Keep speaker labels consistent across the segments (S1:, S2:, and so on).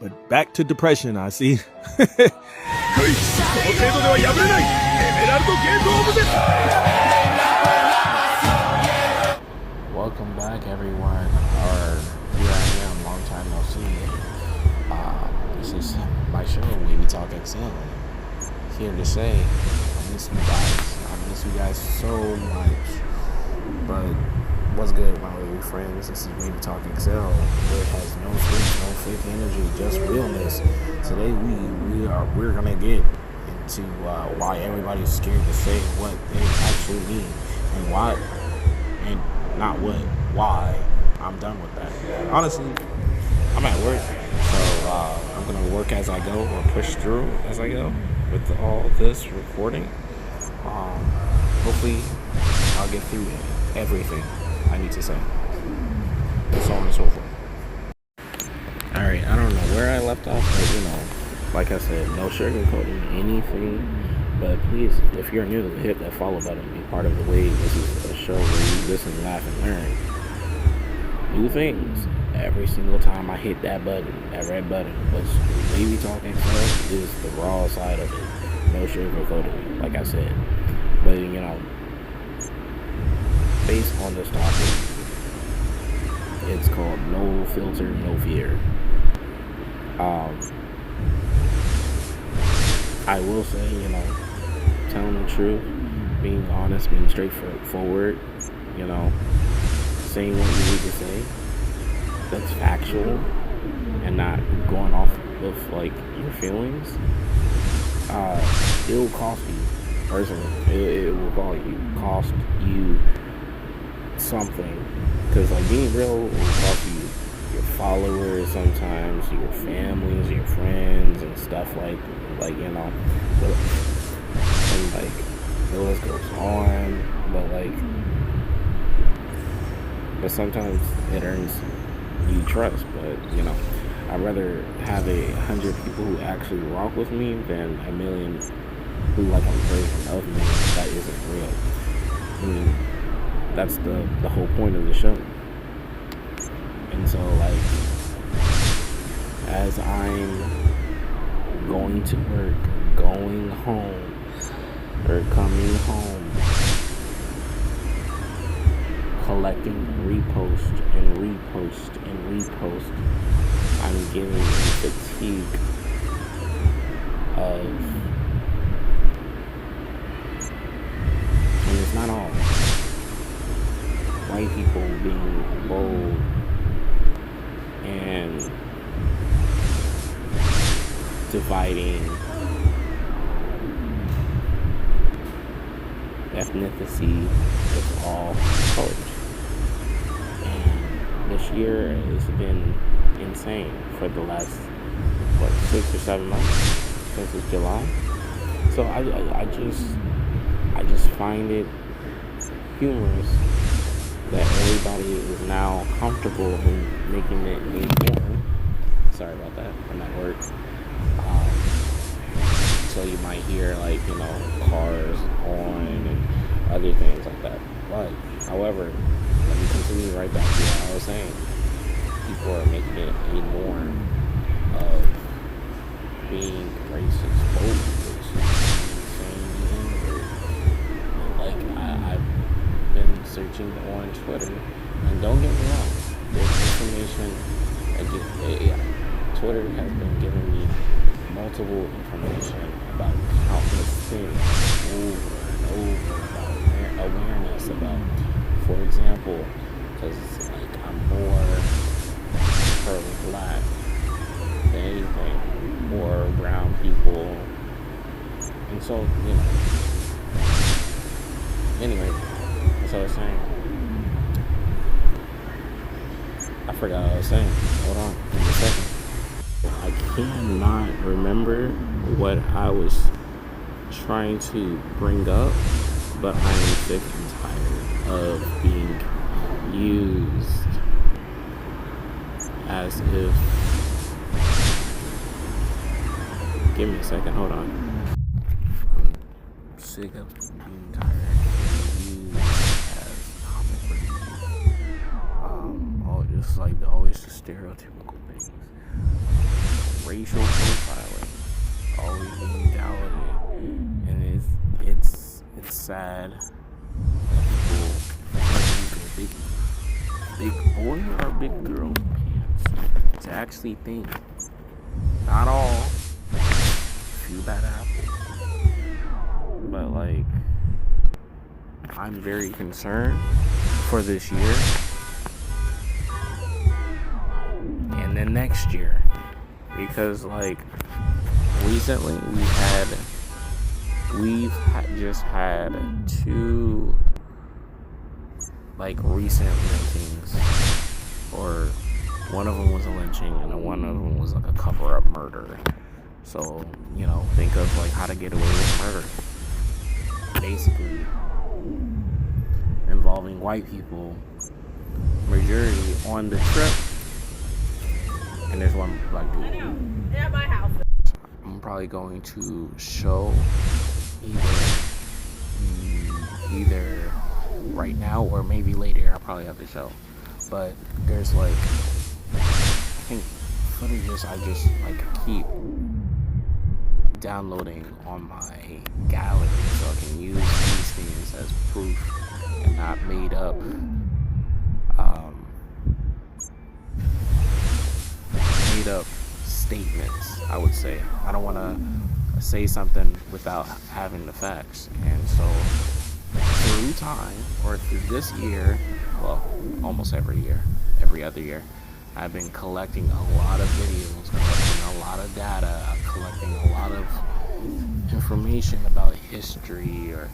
S1: But back to depression, I see.
S2: Welcome back, everyone. Or here I am, long time no see. This is my show, We Talk XL. Here to say, I miss you guys. I miss you guys so much. But what's good, my little friends? This is Baby Talk XL, where it has no script, no fake energy, just realness. Today we're gonna get into why everybody's scared to say what they actually mean and why, and not what, why. I'm done with that. Honestly, I'm at work, so I'm gonna work as I go or push through as I go with all this recording. Hopefully, I'll get through everything I need to say, and so on and so forth. Alright, I don't know where I left off, but like I said, no sugarcoating anything. But please, if you're new, hit that follow button. Be part of the wave. This is a show where you listen, laugh, and learn new things every single time I hit that button, that red button. But Baby Talking Stuff is the raw side of it. No sugarcoating, like I said. But based on this topic, it's called No Filter, No Fear. I will say, telling the truth, being honest, being straightforward, saying what you need to say, that's factual, and not going off of, your feelings, it'll cost you, personally. It will cost you something, because, being real will cost you your followers sometimes, your families, your friends, and stuff and the list goes on, but sometimes it earns you trust. But I'd rather have 100 people who actually rock with me than a million who like a version of me that isn't real. That's the whole point of the show. And so as I'm going to work, going home, or coming home, collecting repost and repost and repost, I'm getting a fatigue of, and it's not all white people being bold and dividing ethnicity with all colors. And this year has been insane for the last 6 or 7 months since it's July. So I just find it humorous that everybody is now comfortable in making it a norm. Sorry about that. I'm at work. So you might hear cars on and other things like that. But however, let me continue right back to what I was saying. People are making it a norm of being racist, saying the N-word. I've been searching on Twitter, and don't get me wrong, there's information. Twitter has been giving me multiple information about countless things over and over, about awareness, about, for example, because I'm more pro-black than anything, or brown people, and so, anyway, that's what I was saying. I forgot what I was saying. Hold on, give me a second. I cannot remember what I was trying to bring up, but I am sick and tired of being used as if... Give me a second, hold on. I'm sick of being tired of being used as comic relief. Just always the stereotypical things. racial profiling, always being galleted, and it's sad that people like big boy or big girl pants to actually think. Not all, few bad apples, but like I'm very concerned for this year and then next year, because like recently we've just had two like recent lynchings, or one of them was a lynching and one of them was like a cover-up murder. So, think of like how to get away with murder, basically involving white people, majority on the trip, and there's one black dude.
S3: They're at my house.
S2: I'm probably going to show either right now or maybe later. I'll probably have to show, but there's like I think footages I just like keep downloading on my gallery so I can use these things as proof and not made up statements. I would say I don't want to say something without having the facts, and so through time or through this year, well, almost every other year, I've been collecting a lot of videos, collecting a lot of data, collecting a lot of information about history or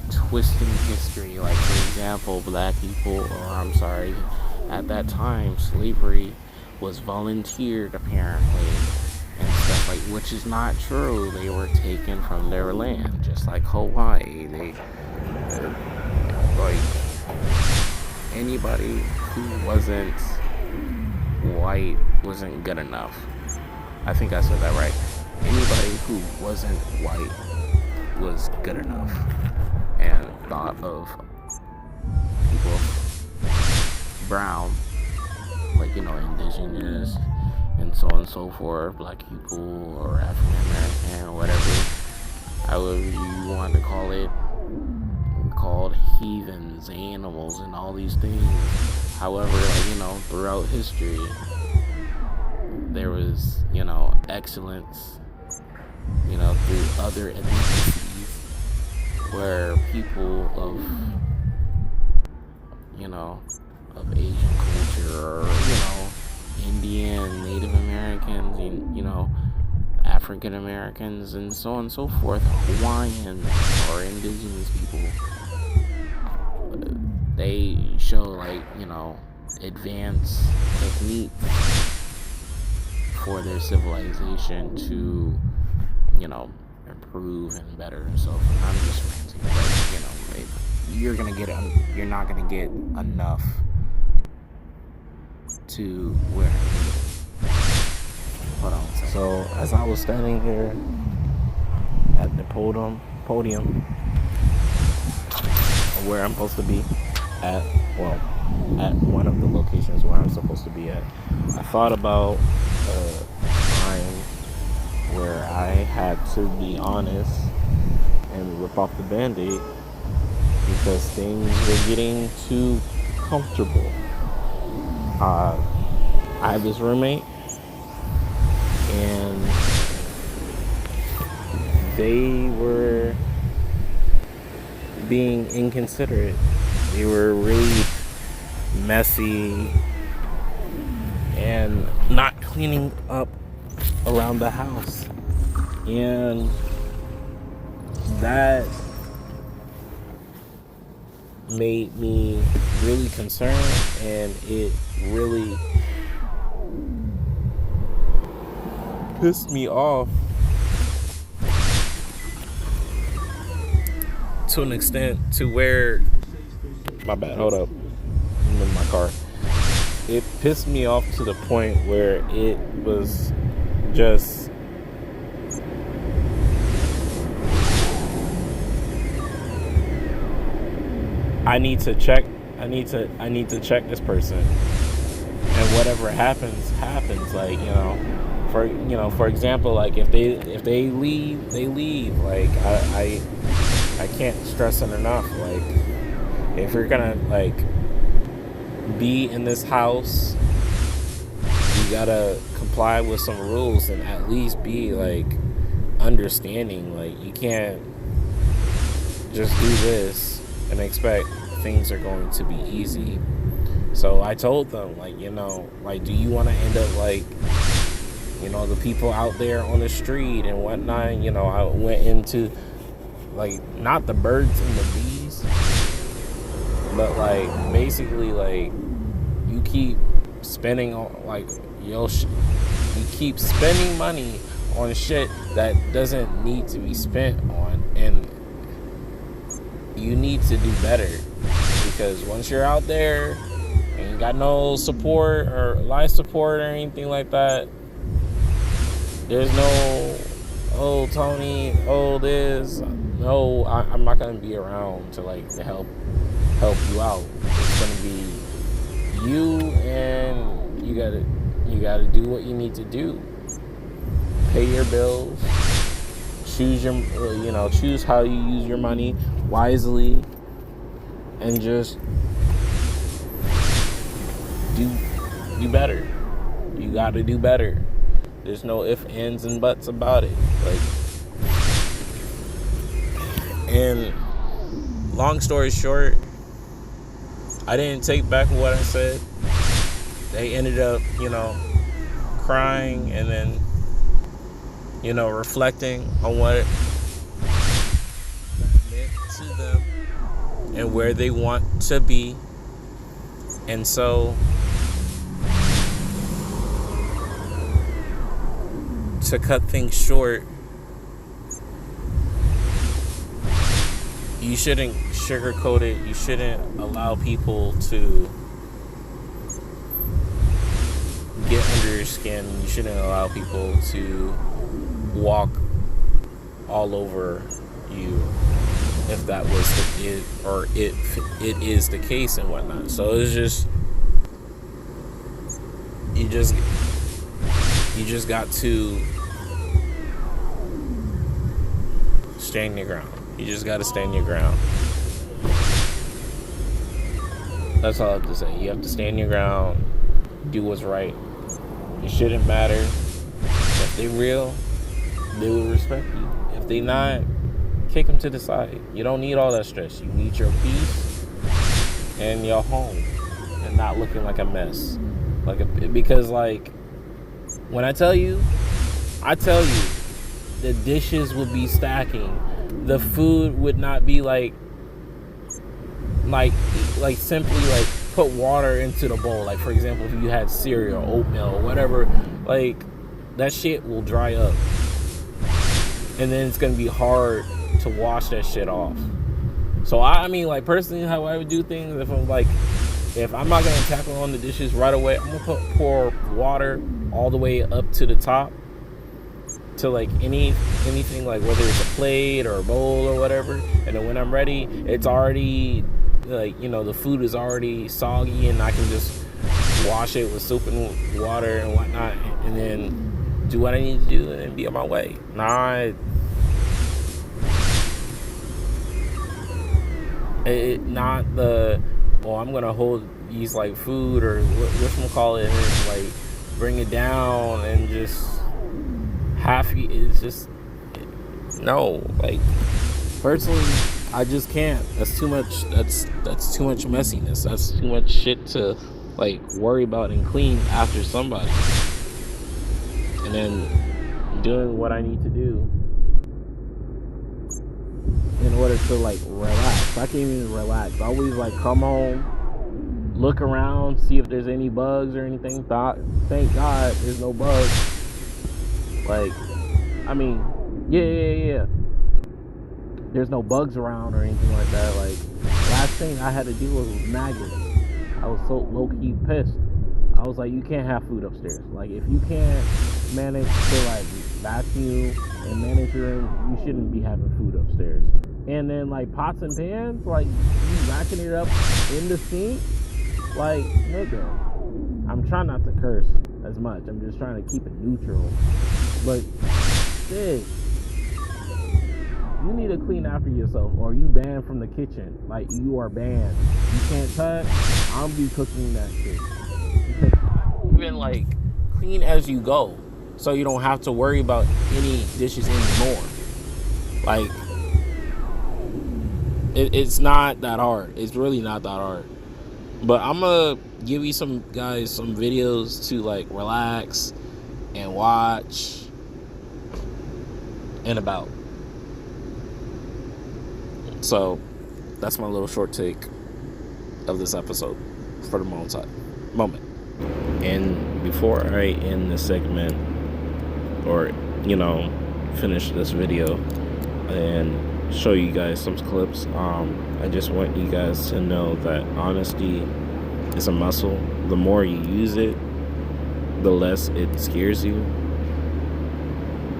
S2: twisting history. Like, for example, black people, or I'm sorry, at that time, slavery was volunteered apparently, and stuff like, which is not true. They were taken from their land, just like Hawaii. Like, anybody who wasn't white wasn't good enough. I think I said that right. Anybody who wasn't white was good enough, and thought of people brown, like, indigenous and so on and so forth, black people or African American or whatever, however you want to call it, called heathens, animals, and all these things. However, throughout history, there was, excellence, through other ethnicities where people of, of Asian culture, or, Indian, Native Americans, African Americans, and so on and so forth, Hawaiian or indigenous people, they show advanced techniques for their civilization to, improve and better themselves. And I'm just ranting, you're not gonna get enough to where. Hold on. So as I was standing here at the podium where I'm supposed to be at one of the locations where I'm supposed to be at, I thought about a time where I had to be honest and rip off the Band-Aid because things were getting too comfortable. I have this roommate, and they were being inconsiderate. They were really messy and not cleaning up around the house, and that made me really concerned, and it really pissed me off to an extent to where, my bad, hold up, I'm in my car. It pissed me off to the point where it was just I need to check this person, and whatever happens, like, For example, like if they leave, they leave. Like I can't stress it enough. Like if you're gonna like be in this house, you gotta comply with some rules and at least be like understanding. Like you can't just do this and expect things are going to be easy. So I told them, like, like, do you want to end up like, the people out there on the street and whatnot? I went into like not the birds and the bees, but like basically like you keep spending on like you keep spending money on shit that doesn't need to be spent on, and you need to do better, because once you're out there and you got no support or life support or anything like that, there's no, oh Tony, oh this, no, I'm not gonna be around to like to help you out. It's gonna be you, and you gotta do what you need to do. Pay your bills. Choose choose how you use your money wisely, and just do better. You gotta do better. There's no ifs, ands, and buts about it. Like, and long story short, I didn't take back what I said. They ended up, crying and then, reflecting on what it meant to them and where they want to be. And so, to cut things short, you shouldn't sugarcoat it. You shouldn't allow people to get under your skin. You shouldn't allow people to walk all over you, if that was if it is the case and whatnot. So it's just you just got to stand your ground. You just got to stand your ground. That's all I have to say. You have to stand your ground, do what's right. It shouldn't matter. If they real, they will respect you. If they not, kick them to the side. You don't need all that stress. You need your peace and your home, and not looking like a mess. Because when I tell you, the dishes would be stacking. The food would not be like simply like put water into the bowl. Like, for example, if you had cereal, oatmeal, or whatever, like that shit will dry up, and then it's gonna be hard to wash that shit off. So I mean, like, personally, how I would do things, if I'm not gonna tackle on the dishes right away, I'm gonna pour water all the way up to the top, to like anything, like whether it's a plate or a bowl or whatever, and then when I'm ready, it's already like, the food is already soggy, and I can just wash it with soap and water and whatnot, and then do what I need to do and be on my way. Not the, I'm gonna hold these like food or whatchamacallit, and like bring it down and just it's just no. Like, personally, I just can't. That's too much. That's too much messiness. That's too much shit to like worry about and clean after somebody, and then doing what I need to do in order to like relax. I can't even relax. I always like come home, look around, see if there's any bugs or anything. Thank God there's no bugs. Like, I mean, yeah. There's no bugs around or anything like that. Like, last thing I had to deal with was maggots. I was so low-key pissed. I was like, you can't have food upstairs. Like, if you can't manage to like vacuum and manage your room, you shouldn't be having food upstairs. And then like pots and pans, like you racking it up in the sink. Like, nigga, I'm trying not to curse, as much. I'm just trying to keep it neutral. But sis, you need to clean after yourself, or you banned from the kitchen. Like, you are banned. You can't touch. I'll be cooking that shit. Even like clean as you go, so you don't have to worry about any dishes anymore. Like, it's not that hard. It's really not that hard. But I'm gonna give you some videos to like relax and watch and about. So that's my little short take of this episode for the moment. And before I end this segment, or finish this video and show you guys some clips, I just want you guys to know that honesty is a muscle. The more you use it, the less it scares you.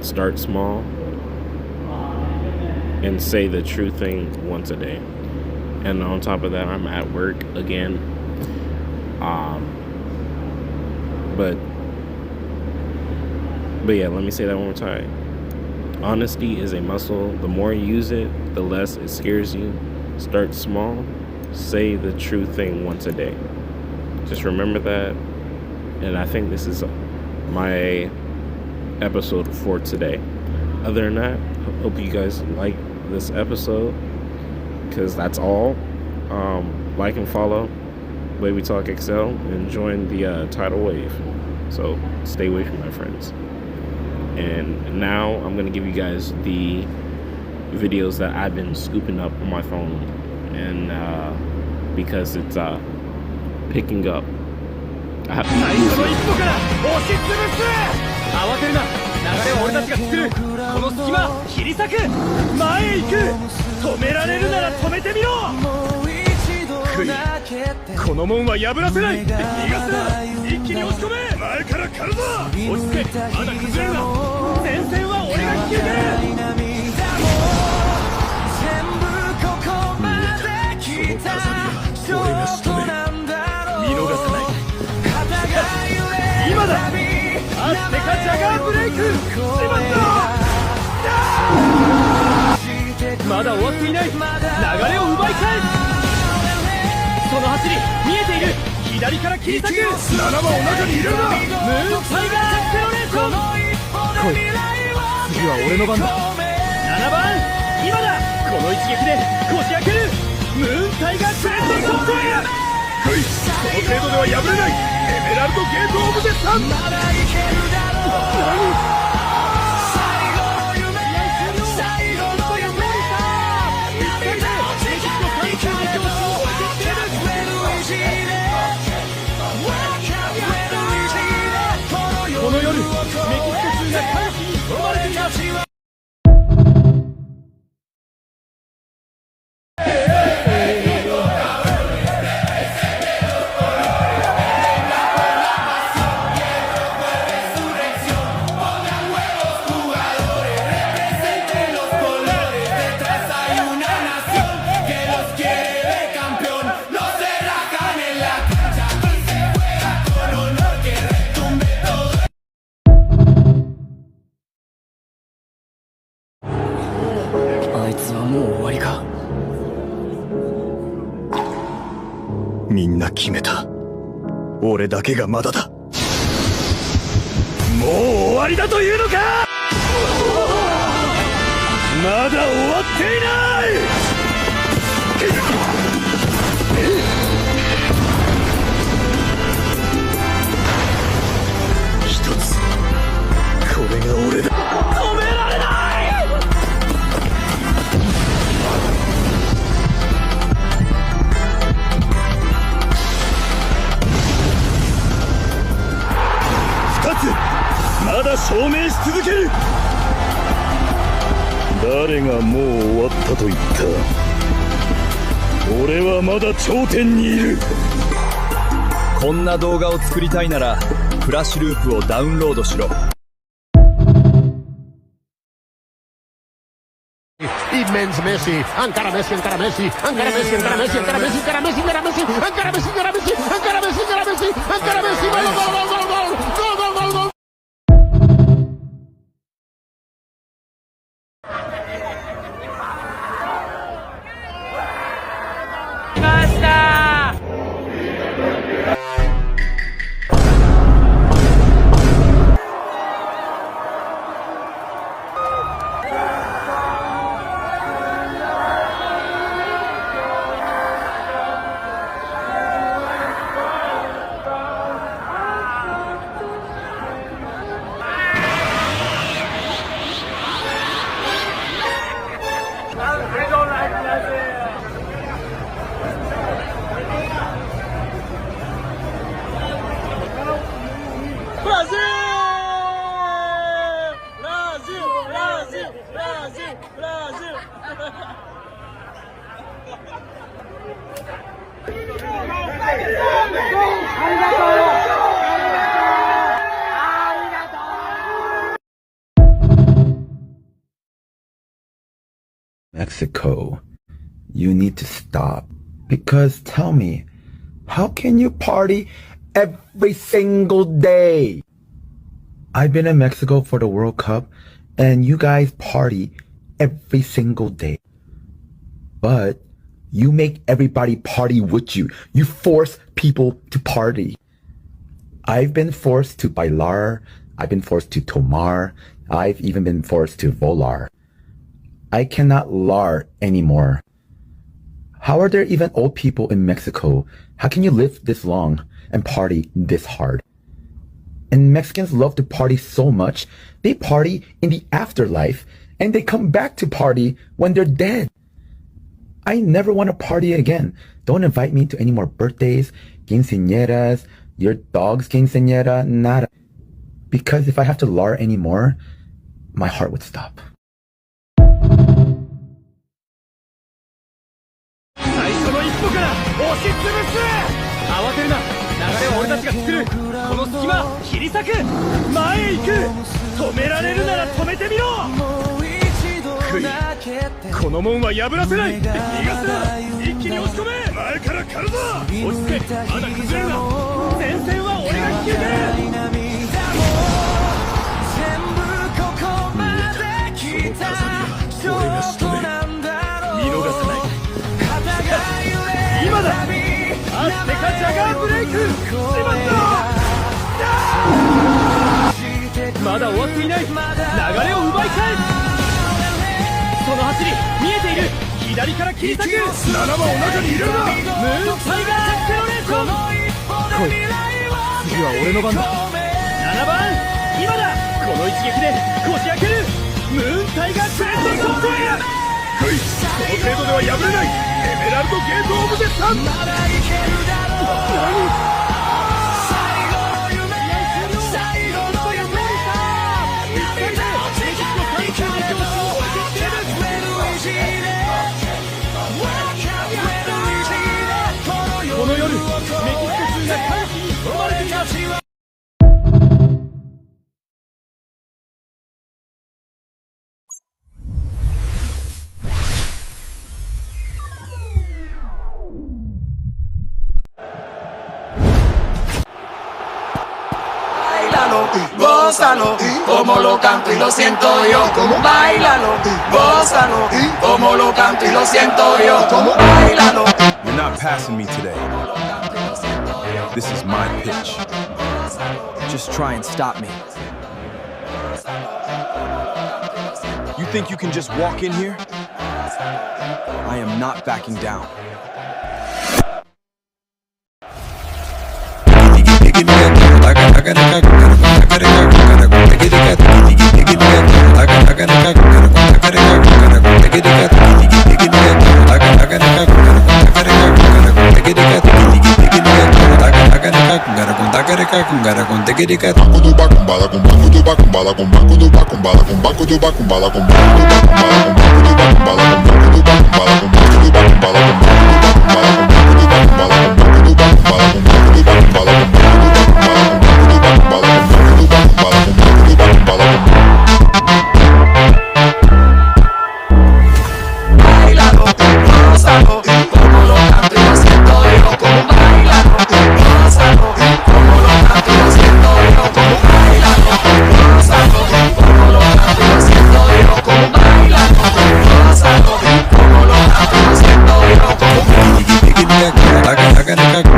S2: Start small and say the true thing once a day. And on top of that, I'm at work again. But yeah, let me say that one more time. Honesty is a muscle. The more you use it, the less it scares you. Start small. Say the true thing once a day. Just remember that. And I think this is my episode for today. Other than that, hope you guys like this episode, because that's all. Like and follow Way We Talk XL and join the tidal wave. So stay with me, my friends. And now I'm gonna give you guys the videos that I've been scooping up on my phone, and because it's picking up. I haveまだ終わっていない。流れを奪い返す。その走り見えている。左から切り裂く。7番を中に入れるな。ムーンタイガーアクセロレーション。来い、次は俺の番だ。7番今だ。この一撃でこじ開ける。ムーンタイガークレントショットへ。来い、その程度では破れない。エメラルドゲートオブゼスタン。まだいけるだろう。この夜、メキシコ中が歓喜に包まれています。
S3: みんな決めた。俺だけがまだだ。もう終わりだというのか。まだ終わっていない。一つ、これが俺だ。止められない。まだ証明し続ける。誰がもう終わったと言った。俺はまだ頂点にいる。
S4: こんな動画を作りたいならフラッシュループをダウンロードしろ。
S5: Immens Messi, encara Messi, encara Messi, encara Messi, encara Messi, encara Messi, encara Messi, encara Messi, encara Messi, encara Messi, encara Messi, encara Messi, encara Messi, gol, gol, gol, gol, gol, gol.
S6: Mexico, you need to stop. Because tell me, how can you party every single day? I've been in Mexico for the World Cup, and you guys party every single day. But you make everybody party with you. You force people to party. I've been forced to bailar. I've been forced to tomar. I've even been forced to volar. I cannot lar anymore. How are there even old people in Mexico? How can you live this long and party this hard? And Mexicans love to party so much, they party in the afterlife and they come back to party when they're dead. I never want to party again. Don't invite me to any more birthdays, quinceañeras, your dog's quinceañera, nada. Because if I have to lar anymore, my heart would stop.
S4: 最初の一歩から押しつぶす。慌てるな。流れは俺たちが作る。この隙間切り裂く。前へ行く。止められるなら止めてみろ。クイ、この門は破らせない。逃がすな。一気に押し込め。前から狩るぞ。落ち着け。まだ崩れるな。前線は俺が引き受ける。俺が仕留める。見逃さない。今だ。アステカジャガーブレイク。しまった。まだ終わっていない。流れを奪い返す。その走り見えている。左から切り裂く。7番を中に入れるな。ムーンタイガーアクセロレーション。来い。次は俺の番だ。7番今だ。この一撃でこじ開ける。ムーンタイガークレンドショット。来い。この程度では破れない。エメラルドゲートオブデスタン。何。この夜、メキシコ中が歓喜に包まれています。
S7: Gózalo, como lo canto y lo siento yo. Báilalo, gózalo, como lo canto y lo siento yo. Báilalo.
S8: You're not passing me today. This is my pitch.
S9: Just try and stop me.
S8: You think you can just walk in here?
S9: I am not backing down.
S10: I gotta